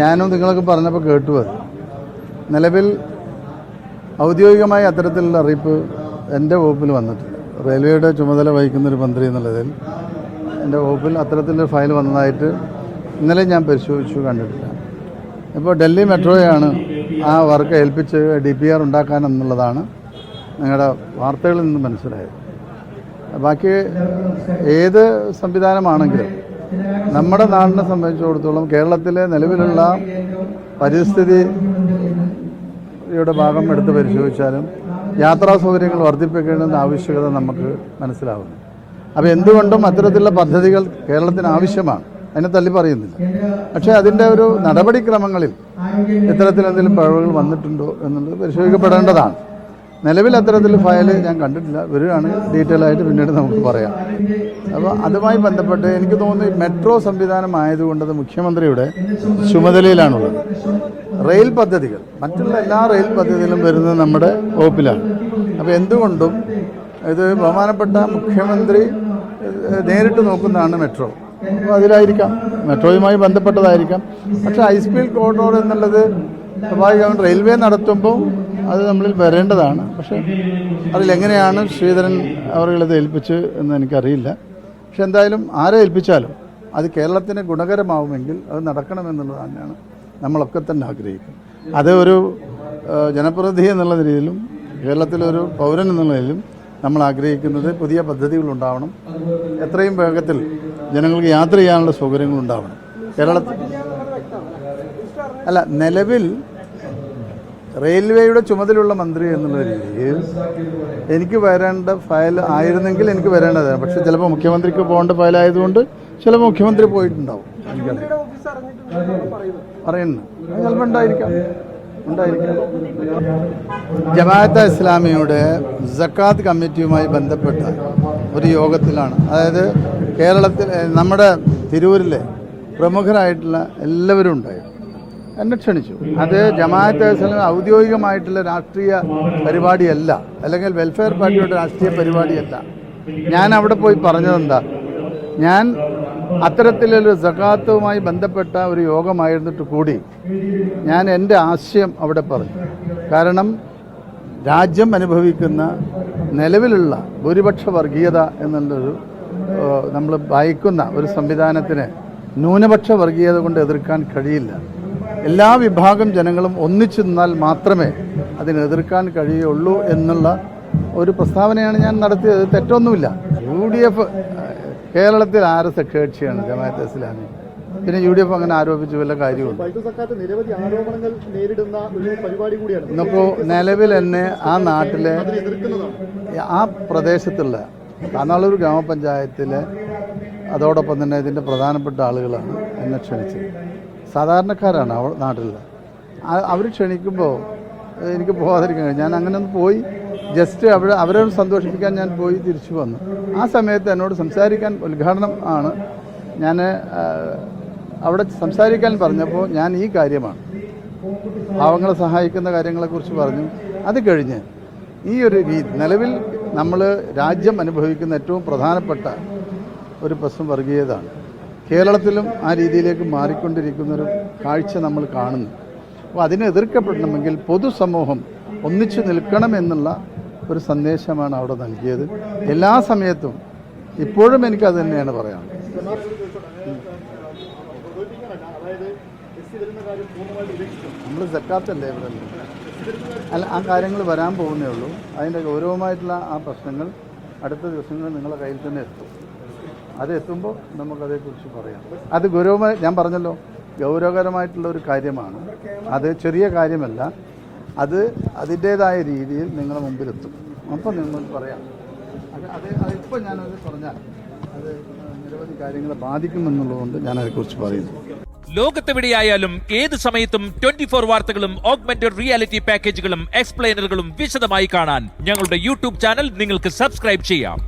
ഞാനും നിങ്ങളൊക്കെ പറഞ്ഞപ്പോൾ കേട്ടു. അത് നിലവിൽ ഔദ്യോഗികമായി അത്തരത്തിലുള്ള അറിയിപ്പ് എൻ്റെ വകുപ്പിൽ വന്നിട്ടില്ല. റെയിൽവേയുടെ ചുമതല വഹിക്കുന്നൊരു മന്ത്രി എന്നുള്ളതിൽ എൻ്റെ വകുപ്പിൽ അത്തരത്തിലൊരു ഫയൽ വന്നതായിട്ട് ഇന്നലെ ഞാൻ പരിശോധിച്ചു, കണ്ടിട്ടില്ല. ഇപ്പോൾ ഡൽഹി മെട്രോയാണ് ആ വർക്ക് ഏൽപ്പിച്ച് DPR ഉണ്ടാക്കാനെന്നുള്ളതാണ് നിങ്ങളുടെ വാർത്തകളിൽ നിന്ന് മനസ്സിലായത്. ബാക്കി ഏത് സംവിധാനമാണെങ്കിലും നമ്മുടെ നാടിനെ സംബന്ധിച്ചിടത്തോളം കേരളത്തിലെ നിലവിലുള്ള പരിസ്ഥിതിയുടെ ഭാഗം എടുത്ത് പരിശോധിച്ചാലും യാത്രാ സൗകര്യങ്ങൾ വർദ്ധിപ്പിക്കേണ്ടെന്ന ആവശ്യകത നമുക്ക് മനസ്സിലാവുന്നു. അപ്പോൾ എന്തുകൊണ്ടും അത്തരത്തിലുള്ള പദ്ധതികൾ കേരളത്തിന് ആവശ്യമാണ്, അതിനെ തള്ളി പറയുന്നില്ല. പക്ഷേ അതിൻ്റെ ഒരു നടപടിക്രമങ്ങളിൽ ഇത്തരത്തിലെന്തെങ്കിലും പിഴവുകൾ വന്നിട്ടുണ്ടോ എന്നുള്ളത് പരിശോധിക്കപ്പെടേണ്ടതാണ്. നിലവിൽ അത്തരത്തിൽ ഫയൽ ഞാൻ കണ്ടിട്ടില്ല, വരികയാണ് ഡീറ്റെയിൽ ആയിട്ട് പിന്നീട് നമുക്ക് പറയാം. അപ്പോൾ അതുമായി ബന്ധപ്പെട്ട് എനിക്ക് തോന്നുന്നു മെട്രോ സംവിധാനം ആയതുകൊണ്ട് അത് മുഖ്യമന്ത്രിയുടെ ചുമതലയിലാണുള്ളത്. റെയിൽ പദ്ധതികൾ, മറ്റുള്ള എല്ലാ റെയിൽ പദ്ധതികളും വരുന്നത് നമ്മുടെ വകുപ്പിലാണ്. അപ്പോൾ എന്തുകൊണ്ടും ഇത് ബഹുമാനപ്പെട്ട മുഖ്യമന്ത്രി നേരിട്ട് നോക്കുന്നതാണ് മെട്രോ. അപ്പോൾ അതിലായിരിക്കാം, മെട്രോയുമായി ബന്ധപ്പെട്ടതായിരിക്കാം. പക്ഷേ ഹൈസ്പീഡ് കോറിഡോർ എന്നുള്ളത് സ്വാഭാവികമായും റെയിൽവേ നടത്തുമ്പോൾ അത് നമ്മളിൽ വരേണ്ടതാണ്. പക്ഷേ അതിലെങ്ങനെയാണ് ശ്രീധരൻ അവർകളത് ഏൽപ്പിച്ച് എന്ന് എനിക്കറിയില്ല. പക്ഷെ എന്തായാലും ആരെ ഏൽപ്പിച്ചാലും അത് കേരളത്തിന് ഗുണകരമാവുമെങ്കിൽ അത് നടക്കണമെന്നുള്ളത് തന്നെയാണ് നമ്മളൊക്കെ തന്നെ ആഗ്രഹിക്കുന്നത്. അത് ഒരു ജനപ്രതിനിധി എന്നുള്ള നിലയിലും കേരളത്തിലൊരു പൗരൻ എന്നുള്ള നിലയിലും നമ്മൾ ആഗ്രഹിക്കുന്നത് പുതിയ പദ്ധതികൾ ഉണ്ടാവണം, എത്രയും വേഗത്തിൽ ജനങ്ങൾക്ക് യാത്ര ചെയ്യാനുള്ള സൗകര്യങ്ങൾ ഉണ്ടാവണം. കേരളത്തിൽ അല്ല, നിലവിൽ റെയിൽവേയുടെ ചുമതലയുള്ള മന്ത്രി എന്നുള്ള രീതിയിൽ എനിക്ക് വരേണ്ട ഫയൽ ആയിരുന്നെങ്കിൽ എനിക്ക് വരേണ്ടതാണ്. പക്ഷെ ചിലപ്പോൾ മുഖ്യമന്ത്രിക്ക് പോകേണ്ട ഫയലായതുകൊണ്ട് ചിലപ്പോൾ മുഖ്യമന്ത്രി പോയിട്ടുണ്ടാവും. പറയുന്നു ചിലപ്പോൾ ഉണ്ടായിരിക്കാം. ജമാഅത്തെ ഇസ്ലാമിയുടെ സക്കാത്ത് കമ്മിറ്റിയുമായി ബന്ധപ്പെട്ട ഒരു യോഗത്തിലാണ്, അതായത് കേരളത്തിൽ നമ്മുടെ തിരൂരിലെ പ്രമുഖരായിട്ടുള്ള എല്ലാവരും ഉണ്ടായിരുന്നു. എന്നെ ക്ഷണിച്ചു. അത് ജമാഅത്തെ ഇസ്ലാമി ഔദ്യോഗികമായിട്ടുള്ള രാഷ്ട്രീയ പരിപാടിയല്ല, അല്ലെങ്കിൽ വെൽഫെയർ പാർട്ടിയുടെ രാഷ്ട്രീയ പരിപാടിയല്ല. ഞാൻ അവിടെ പോയി പറഞ്ഞതെന്താ, ഞാൻ അത്തരത്തിലൊരു സകാത്തുമായി ബന്ധപ്പെട്ട ഒരു യോഗമായിരുന്നിട്ട് കൂടി ഞാൻ എൻ്റെ ആശയം അവിടെ പറഞ്ഞു. കാരണം രാജ്യം അനുഭവിക്കുന്ന നിലവിലുള്ള ഭൂരിപക്ഷ വർഗീയത എന്നുള്ളൊരു നമ്മൾ ഭയക്കുന്ന ഒരു സംവിധാനത്തിന് ന്യൂനപക്ഷ വർഗീയത കൊണ്ട് എതിർക്കാൻ കഴിയില്ല. എല്ലാ വിഭാഗം ജനങ്ങളും ഒന്നിച്ചു നിന്നാൽ മാത്രമേ അതിനെ എതിർക്കാൻ കഴിയുള്ളൂ എന്നുള്ള ഒരു പ്രസ്താവനയാണ് ഞാൻ നടത്തിയത്. തെറ്റൊന്നുമില്ല. UDF കേരളത്തിൽ RS കക്ഷിയാണ് ജമാഅത്തെ ഇസ്ലാമി. പിന്നെ UDF അങ്ങനെ ആരോപിച്ചു വല്ല കാര്യമുണ്ട്? ഇന്നിപ്പോൾ നിലവിൽ എന്നെ ആ നാട്ടിലെ ആ പ്രദേശത്തുള്ള കാനാളൂർ ഗ്രാമപഞ്ചായത്തിലെ അതോടൊപ്പം തന്നെ ഇതിൻ്റെ പ്രധാനപ്പെട്ട ആളുകളാണ് എന്നെ ക്ഷണിച്ചത്. സാധാരണക്കാരാണ് നാട്ടിലുള്ള. അവർ ക്ഷണിക്കുമ്പോൾ എനിക്ക് പോകാതിരിക്കാൻ കഴിയും. ഞാൻ അങ്ങനെ ഒന്ന് പോയി ജസ്റ്റ് അവരെ സന്തോഷിപ്പിക്കാൻ ഞാൻ പോയി തിരിച്ചു വന്നു. ആ സമയത്ത് എന്നോട് സംസാരിക്കാൻ, ഉദ്ഘാടനം ആണ്, ഞാൻ അവിടെ സംസാരിക്കാൻ പറഞ്ഞപ്പോൾ ഞാൻ ഈ കാര്യമാണ്, പാവങ്ങളെ സഹായിക്കുന്ന കാര്യങ്ങളെക്കുറിച്ച് പറഞ്ഞു. അത് കഴിഞ്ഞ് ഈ ഒരു നിലവിൽ നമ്മൾ രാജ്യം അനുഭവിക്കുന്ന ഏറ്റവും പ്രധാനപ്പെട്ട ഒരു പ്രശ്നം വർഗീയതയാണ്. കേരളത്തിലും ആ രീതിയിലേക്ക് മാറിക്കൊണ്ടിരിക്കുന്നൊരു കാഴ്ച നമ്മൾ കാണുന്നു. അപ്പോൾ അതിനെ എതിർക്കപ്പെടണമെങ്കിൽ പൊതുസമൂഹം ഒന്നിച്ചു നിൽക്കണമെന്നുള്ള ഒരു സന്ദേശമാണ് അവിടെ നൽകിയത്. എല്ലാ സമയത്തും ഇപ്പോഴും എനിക്കത് തന്നെയാണ് പറയാനുള്ളത്. നമ്മൾ സക്കാത്തല്ലേ ഇവിടെ അല്ല, ആ കാര്യങ്ങൾ വരാൻ പോകുന്നേ ഉള്ളൂ. അതിൻ്റെ ഗൗരവമായിട്ടുള്ള ആ പ്രശ്നങ്ങൾ അടുത്ത ദിവസങ്ങളിൽ നിങ്ങളുടെ കയ്യിൽ തന്നെ എത്തും. അത് എത്തുമ്പോൾ നമുക്കതേക്കുറിച്ച് പറയാം. അത് ഗൗരവമായി, ഞാൻ പറഞ്ഞല്ലോ, ഗൗരവകരമായിട്ടുള്ള ഒരു കാര്യമാണ്. അത് ചെറിയ കാര്യമല്ല. അത് അതിൻ്റേതായ രീതിയിൽ നിങ്ങളുടെ മുമ്പിലെത്തും. അപ്പോൾ നിങ്ങൾ പറയാം. അതിപ്പോൾ ഞാനത് പറഞ്ഞാൽ അത് നിരവധി കാര്യങ്ങളെ ബാധിക്കുമെന്നുള്ളതുകൊണ്ട് ഞാനതേക്കുറിച്ച് പറയുന്നു. ലോകത്തെവിടെയായാലും ഏത് സമയത്തും 24 വാർത്തകളും ഓഗ്മെന്റഡ് റിയാലിറ്റി പാക്കേജുകളും എക്സ്പ്ലെയിനറുകളും വിശദമായി കാണാൻ ഞങ്ങളുടെ YouTube ചാനൽ നിങ്ങൾക്ക് സബ്സ്ക്രൈബ് ചെയ്യാം.